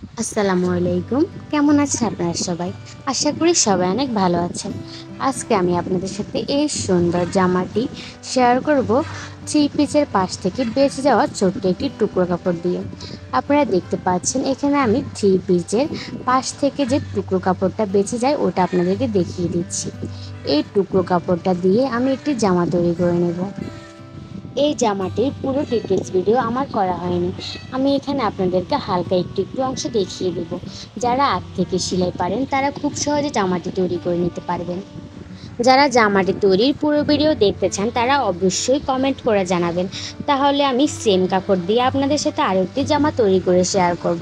আসসালামু আলাইকুম। কেমন আছেন আপনারা সবাই? আশা করি সবাই অনেক ভালো আছেন। আজকে আমি আপনাদের সাথে এই সুন্দর জামাটি শেয়ার করব থ্রি পিসের পাশ থেকে বেঁচে যাওয়া ছোট্ট একটি টুকরো কাপড় দিয়ে। আপনারা দেখতে পাচ্ছেন এখানে আমি থ্রি পিসের পাশ থেকে যে টুকরো কাপড়টা বেঁচে যায় ওটা আপনাদেরকে দেখিয়ে দিচ্ছি। এই টুকরো কাপড়টা দিয়ে আমি একটি জামা তৈরি করে নেব। এই জামাটির পুরো ডিটেলস ভিডিও আমার করা হয়নি। আমি এখানে আপনাদেরকে হালকা একটু একটু অংশ দেখিয়ে দেব। যারা আগ থেকে সেলাই পারেন তারা খুব সহজে জামাটি তৈরি করে নিতে পারবেন। যারা জামাটি তৈরির পুরো ভিডিও দেখতে চান তারা অবশ্যই কমেন্ট করে জানাবেন, তাহলে আমি সেম কাপড় দিয়ে আপনাদের সাথে আরও একটি জামা তৈরি করে শেয়ার করব।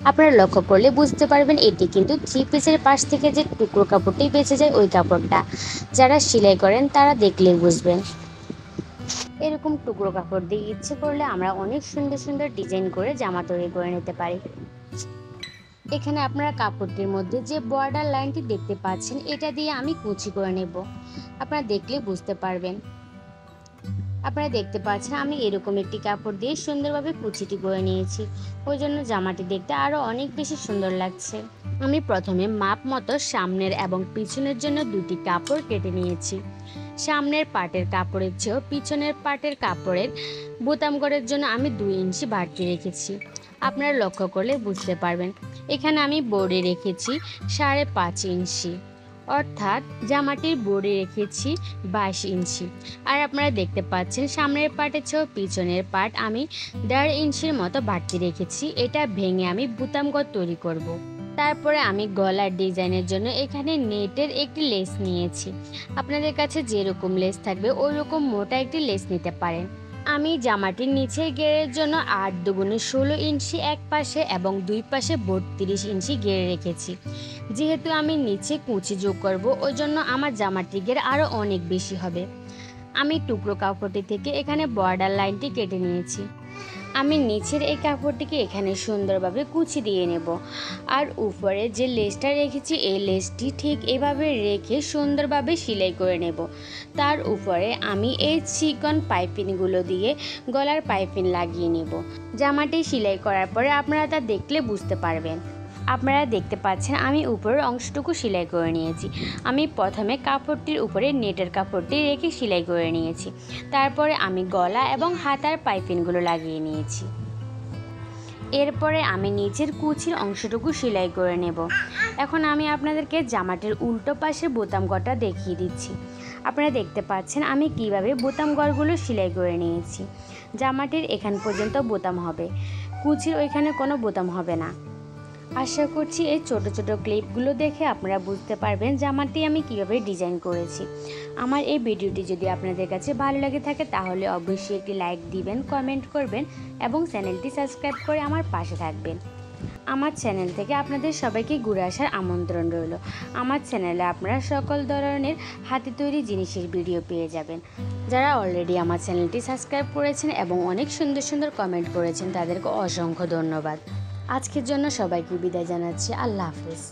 আপনারা লক্ষ্য করলে বুঝতে পারবেন এটি কিন্তু থ্রি পিসের পাশ থেকে যে টুকরো কাপড়টি বেঁচে যায় ওই কাপড়টা। যারা সেলাই করেন তারা দেখলেই বুঝবেন। এরকম টুকরো কাপড় দিয়ে ইচ্ছে করলে আমরা অনেক সুন্দর সুন্দর ডিজাইন করে জামা তৈরি করে নিতে পারি। এখানে আপনারা কাপড়টির মধ্যে যে বর্ডার লাইনটি দেখতে পাচ্ছেন এটা দিয়ে আমি কুচি করে নেব। আপনারা দেখলে বুঝতে পারবেন। আপনারা দেখতে পাচ্ছেন আমি এরকম একটি কাপড় দিয়ে সুন্দরভাবে কুচিটি করে নিয়েছি। ওই জন্য জামাটি দেখতে আরো অনেক বেশি সুন্দর লাগছে। আমি প্রথমে মাপ মতো সামনের এবং পিছনের জন্য দুটি কাপড় কেটে নিয়েছি। সামনের পাটের কাপড়ের চেয়েও পিছনের পাটের কাপড়ের বোতাম করার জন্য আমি 2 ইঞ্চি বাড়তি রেখেছি। আপনারা লক্ষ্য করলে বুঝতে পারবেন। এখানে আমি বোর্ডে রেখেছি 5.5 ইঞ্চি, অর্থাৎ জামাটির বোর্ডে রেখেছি 22 ইঞ্চি। আর আপনারা দেখতে পাচ্ছেন সামনের পাটের চেয়েও পিছনের পাট আমি 1.5 ইঞ্চির মতো বাড়তি রেখেছি। এটা ভেঙে আমি বোতাম গজ তৈরি করব। তারপরে আমি গলার ডিজাইনের জন্য এখানে নেটের একটি লেস নিয়েছি। আপনাদের কাছে যেরকম লেস থাকবে ওই রকম মোটা একটি লেস নিতে পারেন। আমি জামাটির নিচের গেরের জন্য 8 দুগুণে 16 ইঞ্চি এক পাশে এবং দুই পাশে 32 ইঞ্চি গেরে রেখেছি। যেহেতু আমি নিচে কুচি যোগ করব ওই জন্য আমার জামাটির গের আরও অনেক বেশি হবে। আমি টুকরো কাপড়টি থেকে এখানে বর্ডার লাইনটি কেটে নিয়েছি। আমি নিচের এই কাপড়টিকে এখানে সুন্দরভাবে কুচি দিয়ে নেব। আর উপরে যে লেসটা রেখেছি এই লেসটি ঠিক এভাবে রেখে সুন্দরভাবে সেলাই করে নেব। তার উপরে আমি এই চিকন পাইপিংগুলো দিয়ে গলার পাইপিং লাগিয়ে নেব। জামাটি সেলাই করার পরে আপনারা তা দেখলে বুঝতে পারবেন। আপনারা দেখতে পাচ্ছেন আমি উপরের অংশটুকু সেলাই করে নিয়েছি। আমি প্রথমে কাপড়টির উপরে নেটের কাপড়টি রেখে সেলাই করে নিয়েছি। তারপরে আমি গলা এবং হাতার পাইপিংগুলো লাগিয়ে নিয়েছি। এরপরে আমি নিচের কুচির অংশটুকু সেলাই করে নেব। এখন আমি আপনাদেরকে জামাটির উল্টো পাশের বোতাম ঘরটা দেখিয়ে দিচ্ছি। আপনারা দেখতে পাচ্ছেন আমি কিভাবে বোতাম ঘরগুলো সেলাই করে নিয়েছি। জামাটির এখান পর্যন্ত বোতাম হবে, কুচির ওইখানে কোনো বোতাম হবে না। আশা করছি এই ছোট ছোট ক্লিপগুলো দেখে আপনারা বুঝতে পারবেন জামাটি আমি কিভাবে ডিজাইন করেছি। আমার এই ভিডিওটি যদি আপনাদের কাছে ভালো লাগে থাকে তাহলে অবশ্যই একটি লাইক দিবেন, কমেন্ট করবেন এবং চ্যানেলটি সাবস্ক্রাইব করে আমার পাশে থাকবেন। আমার চ্যানেল থেকে আপনাদের সবাইকে ঘুরে আসার আমন্ত্রণ রইল। আমার চ্যানেলে আপনারা সকল ধরনের হাতে তৈরি জিনিসের ভিডিও পেয়ে যাবেন। যারা অলরেডি আমার চ্যানেলটি সাবস্ক্রাইব করেছেন এবং অনেক সুন্দর সুন্দর কমেন্ট করেছেন তাদেরকে অসংখ্য ধন্যবাদ। আজকের জন্য সবাইকে বিদায় জানাচ্ছি। আল্লাহ হাফেজ।